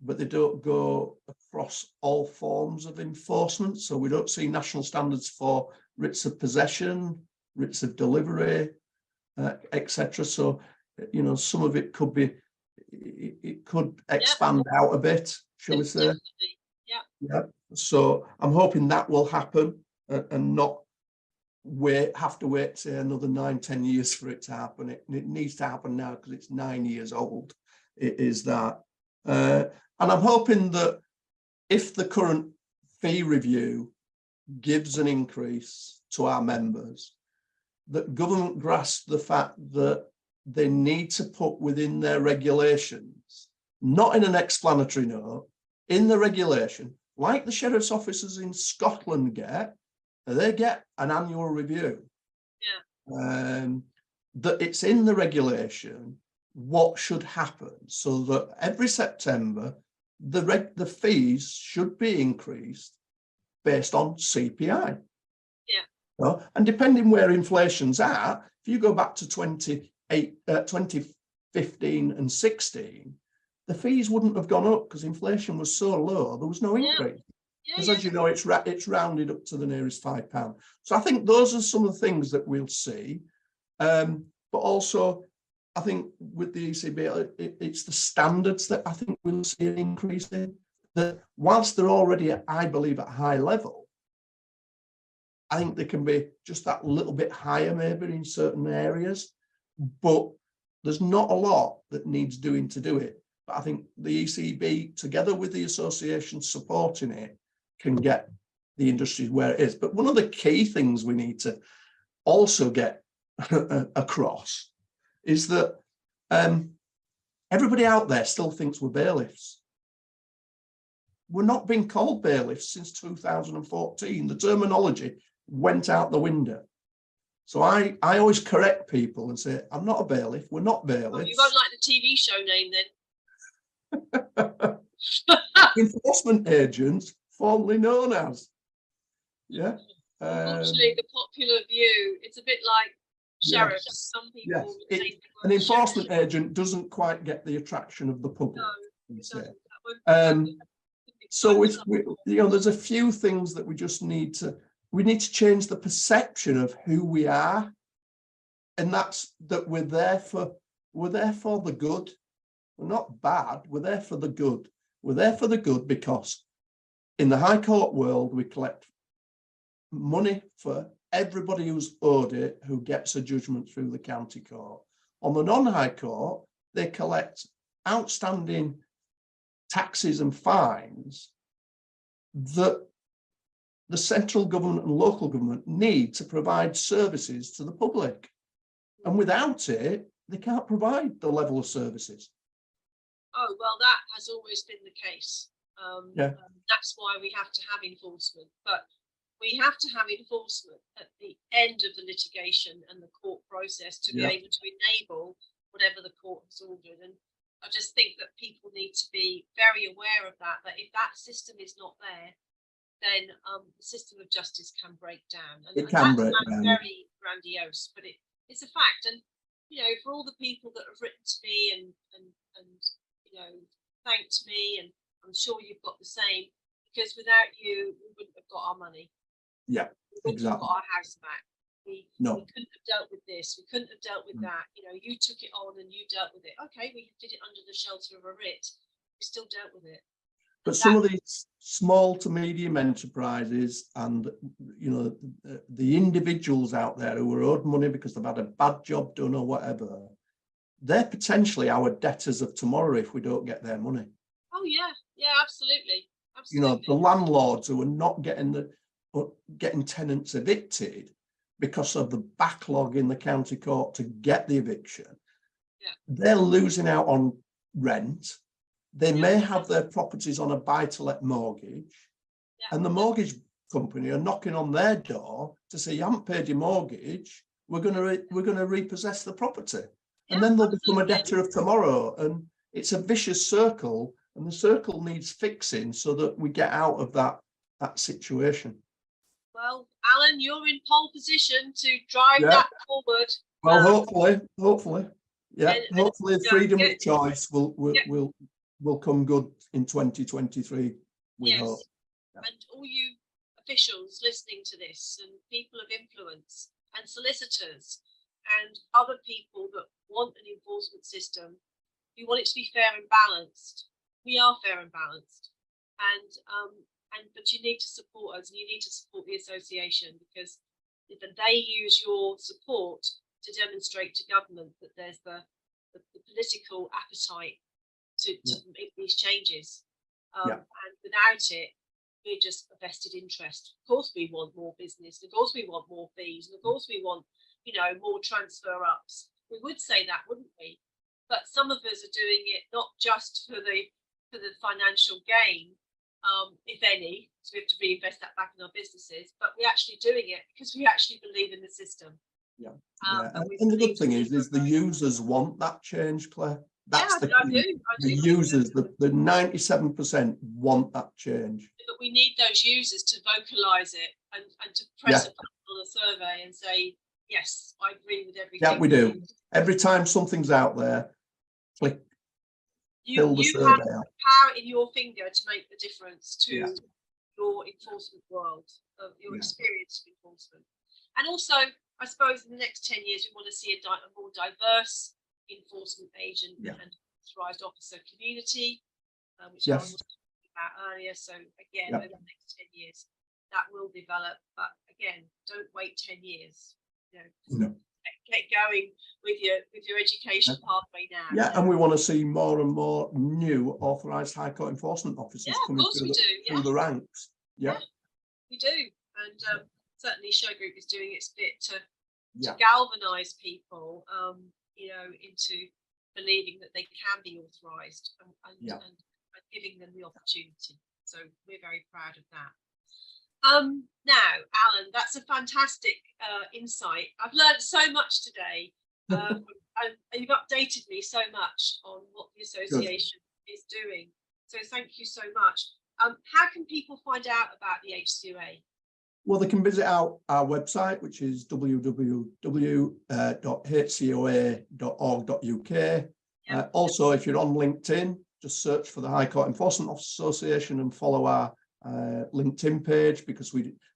but they don't go across all forms of enforcement. So we don't see national standards for writs of possession, writs of delivery, etc. So, you know, some of it could be, it could expand out a bit, shall we say? Yeah. So I'm hoping that will happen, and not have to wait, say, another 9-10 years for it to happen. It needs to happen now because it's 9 years old. It is that. And I'm hoping that if the current fee review gives an increase to our members, that government grasp the fact that they need to put within their regulations, not in an explanatory note, in the regulation, like the sheriff's officers in Scotland get, they get an annual review. That it's in the regulation what should happen, so that every September the fees should be increased based on CPI. And depending where inflation's at, if you go back to 2015 and 16, the fees wouldn't have gone up because inflation was so low, there was no increase. Because as you know, it's rounded up to the nearest £5. So I think those are some of the things that we'll see. But also, I think with the ECB, it's the standards that I think we'll see an increase in. That whilst they're already, I believe, at high level, I think they can be just that little bit higher maybe in certain areas. But there's not a lot that needs doing to do it. But I think the ECB, together with the association supporting it, can get the industry where it is. But one of the key things we need to also get across is that everybody out there still thinks we're bailiffs. We're not being called bailiffs since 2014. The terminology went out the window. So I always correct people and say, I'm not a bailiff, we're not bailiffs. Oh, you won't like the TV show name then? Enforcement agents, formerly known as. Unfortunately, the popular view, it's a bit like sheriffs. Some people an enforcement agent doesn't quite get the attraction of the public. So there's a few things that we just need to change the perception of who we are, and that's that we're there for the good. We're not bad, we're there for the good. We're there for the good, because in the High Court world, we collect money for everybody who's owed it, who gets a judgment through the county court. On the non-High Court, they collect outstanding taxes and fines that the central government and local government need to provide services to the public. And without it, they can't provide the level of services. Oh, well, that has always been the case. That's why we have to have enforcement. But we have to have enforcement at the end of the litigation and the court process to be able to enable whatever the court has ordered. And I just think that people need to be very aware of that, that if that system is not there, then the system of justice can break down. And it can break sounds down. very grandiose, but it's a fact. And, you know, for all the people that have written to me and you know, thanked me, and I'm sure you've got the same, because without you, we wouldn't have got our money. Yeah, we wouldn't have exactly. got our house back. We couldn't have dealt with this. We couldn't have dealt with that. You know, you took it on and you dealt with it. Okay, we did it under the shelter of a writ. We still dealt with it. But some of these small to medium enterprises and, you know, the individuals out there who are owed money because they've had a bad job done or whatever, they're potentially our debtors of tomorrow if we don't get their money. Oh, yeah. Yeah, absolutely. You know, the landlords who are not getting tenants evicted because of the backlog in the county court to get the eviction, they're losing out on rent. They may have their properties on a buy-to-let mortgage, and the mortgage company are knocking on their door to say, you haven't paid your mortgage, we're going to repossess the property. And then they'll become a debtor of tomorrow. And it's a vicious circle, and the circle needs fixing so that we get out of that situation. Well, Alan, you're in pole position to drive that forward. Well, hopefully. Yeah, hopefully freedom of choice will come good in 2023, we hope. And all you officials listening to this, and people of influence, and solicitors, and other people that want an enforcement system, we want it to be fair and balanced. We are fair and balanced, but you need to support us, and you need to support the association, because if they use your support to demonstrate to government that there's the political appetite to make these changes, and without it, we're just a vested interest. Of course, we want more business. Of course, we want more fees. And of course, we want, you know, more transfer ups. We would say that, wouldn't we? But some of us are doing it not just for the financial gain, if any, so we have to reinvest that back in our businesses, but we're actually doing it because we actually believe in the system. And the good thing is the users want that change, Claire. That's the key. The users, the 97% want that change. But we need those users to vocalise it and to press a button on a survey and say, yes, I agree with everything. Yeah, we do. Every time something's out there, click, fill the survey out. You have power in your finger to make the difference to your enforcement world, of your experience of enforcement. And also, I suppose in the next 10 years, we want to see a more diverse enforcement agent and authorised officer community, which I was talking about earlier. So again, over the next 10 years, that will develop. But again, don't wait 10 years. You know, get going with your education pathway now. Yeah, and we want to see more and more new authorised High Court enforcement officers coming through the ranks. Yeah, we do. And certainly Shergroup is doing its bit to galvanise people, you know, into believing that they can be authorised and giving them the opportunity. So we're very proud of that. Now, Alan, that's a fantastic insight. I've learned so much today. And you've updated me so much on what the association is doing. So thank you so much. How can people find out about the HCOA? Well, they can visit our website, which is www.hcoa.org.uk. Also, if you're on LinkedIn, just search for the High Court Enforcement Officers Association and follow our LinkedIn page, because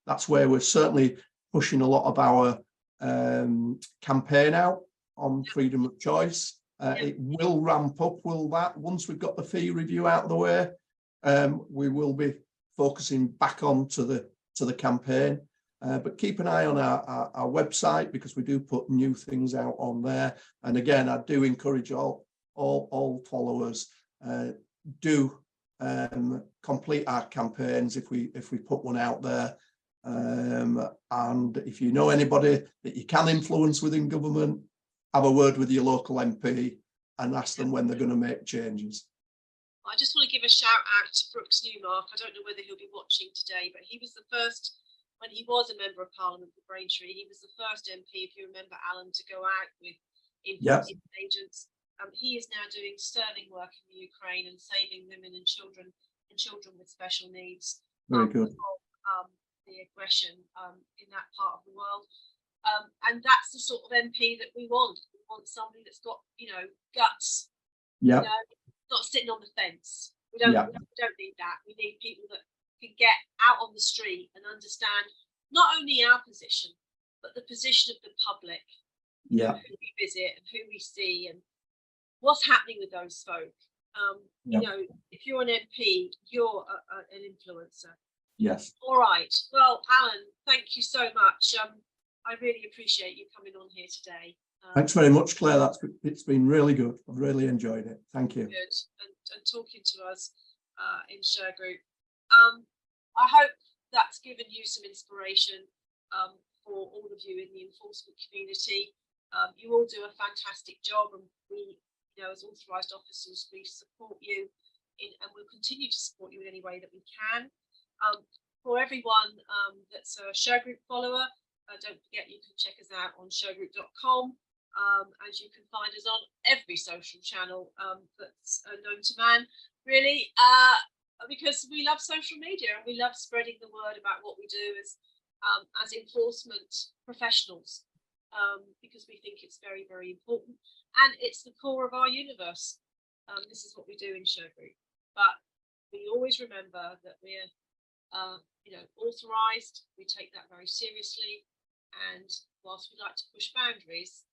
that's where we're certainly pushing a lot of our campaign out on freedom of choice. It will ramp up, once we've got the fee review out of the way. we will be focusing back on to the campaign. But keep an eye on our website, because we do put new things out on there. And again, I do encourage all followers, do complete our campaigns if we put one out there. And if you know anybody that you can influence within government, have a word with your local MP and ask them when they're going to make changes. I just want to give a shout out to Brooks Newmark. I don't know whether he'll be watching today, but he was the first, when he was a member of Parliament for Braintree, he was the first MP, if you remember, Alan, to go out with influencing agents. He is now doing sterling work in the Ukraine and saving women and children with special needs. Very good. Of the aggression in that part of the world. And that's the sort of MP that we want. We want somebody that's got, guts. Yeah. Not sitting on the fence. We don't need that. We need people that can get out on the street and understand not only our position, but the position of the public. Yeah. Who we visit and who we see and what's happening with those folk. If you're an MP, you're an influencer. Yes. All right. Well, Alan, thank you so much. I really appreciate you coming on here today. Thanks very much, Claire. It's been really good. I've really enjoyed it. Thank you. Good. And talking to us in Shergroup. I hope that's given you some inspiration for all of you in the enforcement community. You all do a fantastic job, and we, as authorised officers, we support you and we'll continue to support you in any way that we can. For everyone that's a Shergroup follower, don't forget you can check us out on shergroup.com. As you can find us on every social channel that's known to man, really, because we love social media and we love spreading the word about what we do as enforcement professionals, because we think it's very, very important and it's the core of our universe. This is what we do in Shergroup, but we always remember that we're authorised. We take that very seriously, and whilst we like to push boundaries,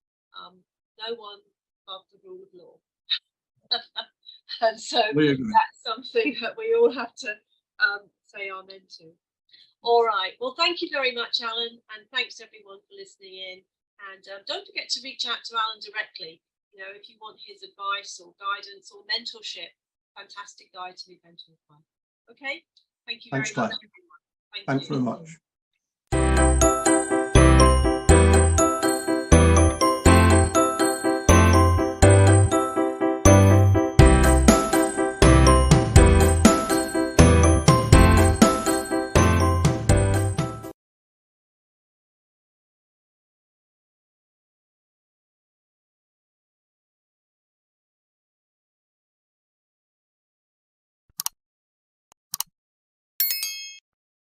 no one above the rule of law. And so that's something that we all have to say amen to. All right. Well, thank you very much, Alan, and thanks everyone for listening in. And don't forget to reach out to Alan directly. If you want his advice or guidance or mentorship, fantastic guy to be mentored by. Okay. Thank you very much, everyone. Thanks very much.